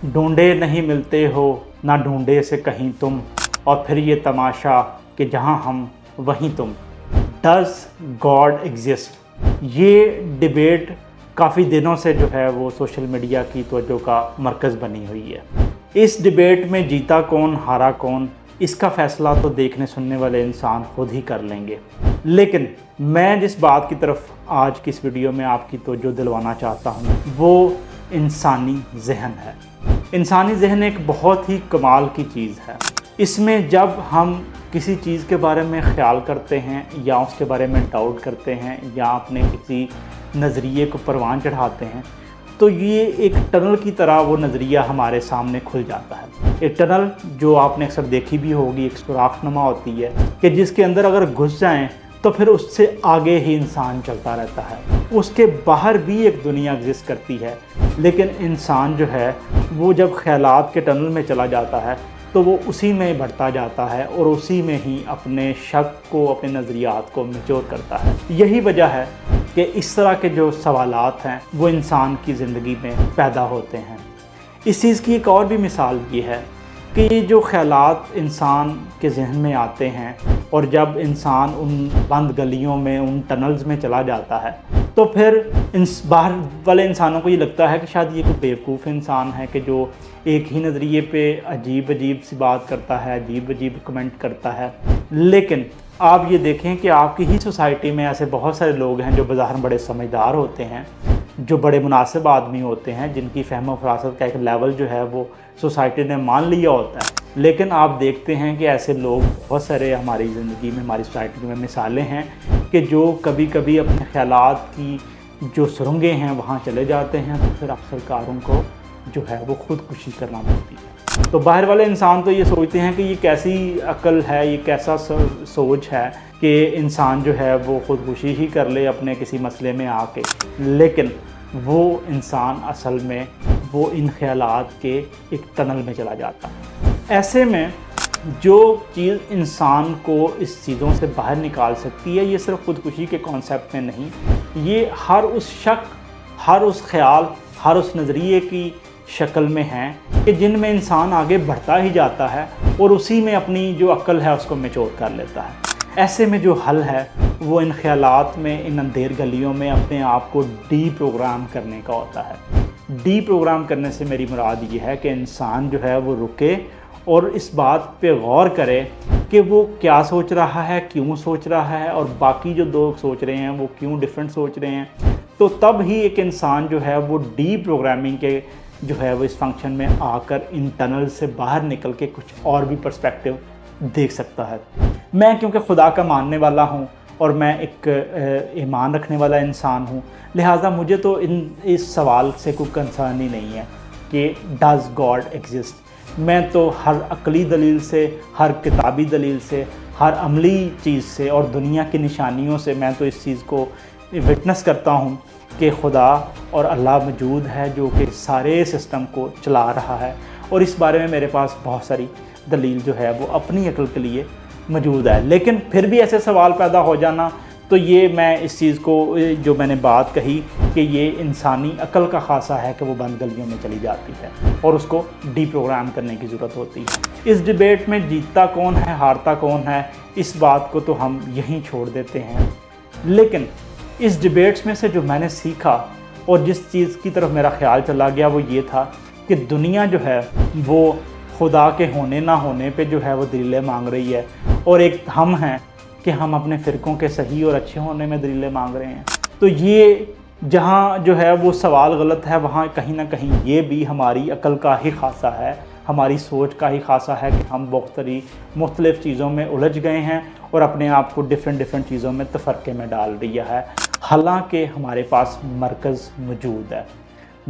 ढूंढे नहीं मिलते हो ना ढूंढे से कहीं तुम, और फिर ये तमाशा कि जहाँ हम वहीं तुम। Does God exist? ये डिबेट काफ़ी दिनों से जो है वो सोशल मीडिया की तवज्जो का मरकज़ बनी हुई है। इस डिबेट में जीता कौन हारा कौन, इसका फ़ैसला तो देखने सुनने वाले इंसान खुद ही कर लेंगे। लेकिन मैं जिस बात की तरफ आज की इस वीडियो में आपकी तवज्जो दिलवाना चाहता हूँ वो इंसानी जहन है। इंसानी जहन एक बहुत ही कमाल की चीज़ है। इसमें जब हम किसी चीज़ के बारे में ख्याल करते हैं या उसके बारे में डाउट करते हैं या अपने किसी नज़रिए को परवान चढ़ाते हैं तो ये एक टनल की तरह वो नज़रिया हमारे सामने खुल जाता है। एक टनल जो आपने अक्सर देखी भी होगी, एक सुराखनुमा होती है कि जिसके अंदर अगर घुस जाएं तो फिर उससे आगे ही इंसान चलता रहता है। उसके बाहर भी एक दुनिया एग्जिस्ट करती है, लेकिन इंसान जो है वो जब ख्यालात के टनल में चला जाता है तो वो उसी में बढ़ता जाता है और उसी में ही अपने शक को, अपने नज़रियात को मैच्योर करता है। यही वजह है कि इस तरह के जो सवालात हैं वो इंसान की ज़िंदगी में पैदा होते हैं। इस चीज़ की एक और भी मिसाल ये है कि ये जो ख़यालात इंसान के जहन में आते हैं और जब इंसान उन बंद गलियों में, उन टनल्स में चला जाता है तो फिर बाहर वाले इंसानों को ये लगता है कि शायद ये कोई बेवकूफ़ इंसान है कि जो एक ही नज़रिए पे अजीब अजीब सी बात करता है, अजीब अजीब कमेंट करता है। लेकिन आप ये देखें कि आपकी ही सोसाइटी में ऐसे बहुत सारे लोग हैं जो बाज़ार में बड़े समझदार होते हैं, जो बड़े मुनासिब आदमी होते हैं, जिनकी फ़हम फ़रासत का एक लेवल जो है वो सोसाइटी ने मान लिया होता है। लेकिन आप देखते हैं कि ऐसे लोग बहुत सारे हमारी ज़िंदगी में, हमारी सोसाइटी में मिसालें हैं कि जो कभी कभी अपने ख़यालात की जो सुरंगें हैं वहाँ चले जाते हैं तो फिर अक्सरकारों को जो है वो ख़ुदकुशी करना पड़ती है। तो बाहर वाले इंसान तो ये सोचते हैं कि ये कैसी अक्ल है, ये कैसा सोच है कि इंसान जो है वो ख़ुदकुशी ही कर ले अपने किसी मसले में आके। लेकिन वो इंसान असल में वो इन ख़यालात के एक टनल में चला जाता है। ऐसे में जो चीज़ इंसान को इस चीज़ों से बाहर निकाल सकती है, ये सिर्फ ख़ुदकुशी के कॉन्सेप्ट में नहीं, ये हर उस शक, हर उस ख़याल, हर उस नज़रिए की शक्ल में हैं कि जिनमें इंसान आगे बढ़ता ही जाता है और उसी में अपनी जो अक्ल है उसको मैच्योर कर लेता है। ऐसे में जो हल है वो इन ख़यालात में, इन अंधेर गलियों में अपने आप को डी प्रोग्राम करने का होता है। डी प्रोग्राम करने से मेरी मुराद ये है कि इंसान जो है वो रुके और इस बात पे गौर करे कि वो क्या सोच रहा है, क्यों सोच रहा है और बाकी जो लोग सोच रहे हैं वो क्यों डिफरेंट सोच रहे हैं। तो तब ही एक इंसान जो है वो डी प्रोग्रामिंग के जो है वो इस फंक्शन में आकर इन टनल से बाहर निकल के कुछ और भी पर्सपेक्टिव देख सकता है। मैं क्योंकि खुदा का मानने वाला हूँ और मैं एक ईमान रखने वाला इंसान हूँ, लिहाजा मुझे तो इस सवाल से कोई कंसर्न ही नहीं है कि डज़ गॉड एग्जिस्ट। मैं तो हर अक़ली दलील से, हर किताबी दलील से, हर अमली चीज़ से और दुनिया की निशानियों से मैं तो इस चीज़ को विटनेस करता हूँ कि खुदा और अल्लाह मौजूद है जो कि सारे सिस्टम को चला रहा है। और इस बारे में मेरे पास बहुत सारी दलील जो है वो अपनी अक्ल के लिए मौजूद है। लेकिन फिर भी ऐसे सवाल पैदा हो जाना, तो ये मैं इस चीज़ को जो मैंने बात कही कि ये इंसानी अक्ल का खासा है कि वो बंद गलियों में चली जाती है और उसको डी प्रोग्राम करने की ज़रूरत होती है। इस डिबेट में जीतता कौन है, हारता कौन है, इस बात को तो हम यहीं छोड़ देते हैं। लेकिन इस डिबेट्स में से जो मैंने सीखा और जिस चीज़ की तरफ मेरा ख्याल चला गया वो ये था कि दुनिया जो है वो खुदा के होने ना होने पे जो है वो दलीलें मांग रही है और एक हम हैं कि हम अपने फ़िरक़ों के सही और अच्छे होने में दलीलें मांग रहे हैं। तो ये जहाँ जो है वो सवाल गलत है, वहाँ कहीं ना कहीं ये भी हमारी अक्ल का ही खासा है, हमारी सोच का ही खासा है कि हम बहुत सारी मुख्तलिफ़ चीज़ों में उलझ गए हैं और अपने आप को डिफरेंट चीज़ों में तफ़रक़े में डाल दिया है। हालांकि हमारे पास मरकज़ मौजूद है।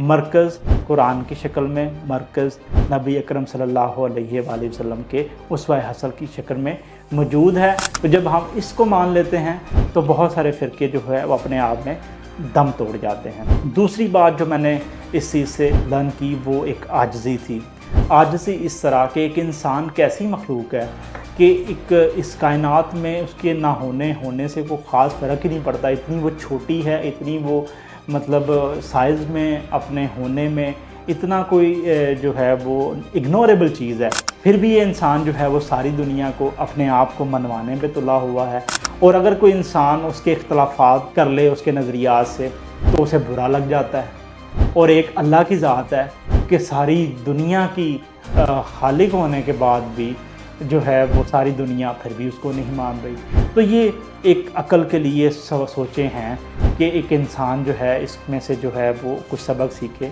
मरकज़ कुरान की शक्ल में, मरकज़ नबी अकरम सल्लल्लाहु अलैहि वसल्लम के उसवा हसन की शक्ल में मौजूद है। तो जब हम इसको मान लेते हैं तो बहुत सारे फ़िरके जो है वो अपने आप में दम तोड़ जाते हैं। दूसरी बात जो मैंने इस चीज़ से लर्न की वो एक आजिज़ी थी। आजिज़ी इस तरह के एक इंसान कैसी मखलूक है कि एक इस कायनात में उसके ना होने से कोई ख़ास फ़र्क ही नहीं पड़ता। इतनी वो छोटी है, इतनी वो मतलब साइज़ में, अपने होने में اتنا کوئی جو ہے وہ اگنوریبل چیز ہے، پھر بھی یہ انسان جو ہے وہ ساری دنیا کو اپنے آپ کو منوانے پہ تلا ہوا ہے، اور اگر کوئی انسان اس کے اختلافات کر لے اس کے نظریات سے تو اسے برا لگ جاتا ہے۔ اور ایک اللہ کی ذات ہے کہ ساری دنیا کی خالق ہونے کے بعد بھی جو ہے وہ ساری دنیا پھر بھی اس کو نہیں مان رہی۔ تو یہ ایک عقل کے لیے سوچیں ہیں کہ ایک انسان جو ہے اس میں سے جو ہے وہ کچھ سبق سیکھے۔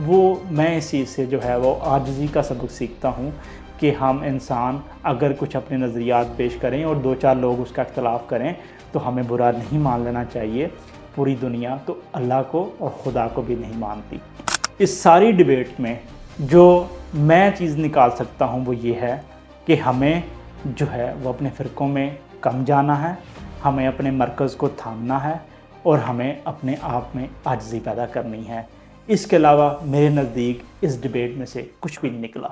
وہ میں اس چیز سے جو ہے وہ عاجزی کا سبق سیکھتا ہوں کہ ہم انسان اگر کچھ اپنے نظریات پیش کریں اور دو چار لوگ اس کا اختلاف کریں تو ہمیں برا نہیں مان لینا چاہیے۔ پوری دنیا تو اللہ کو اور خدا کو بھی نہیں مانتی۔ اس ساری ڈیبیٹ میں جو میں چیز نکال سکتا ہوں وہ یہ ہے کہ ہمیں جو ہے وہ اپنے فرقوں میں کم جانا ہے، ہمیں اپنے مرکز کو تھامنا ہے، اور ہمیں اپنے آپ میں عاجزی پیدا کرنی ہے۔ اس کے علاوہ میرے نزدیک اس ڈیبیٹ میں سے کچھ بھی نہیں نکلا۔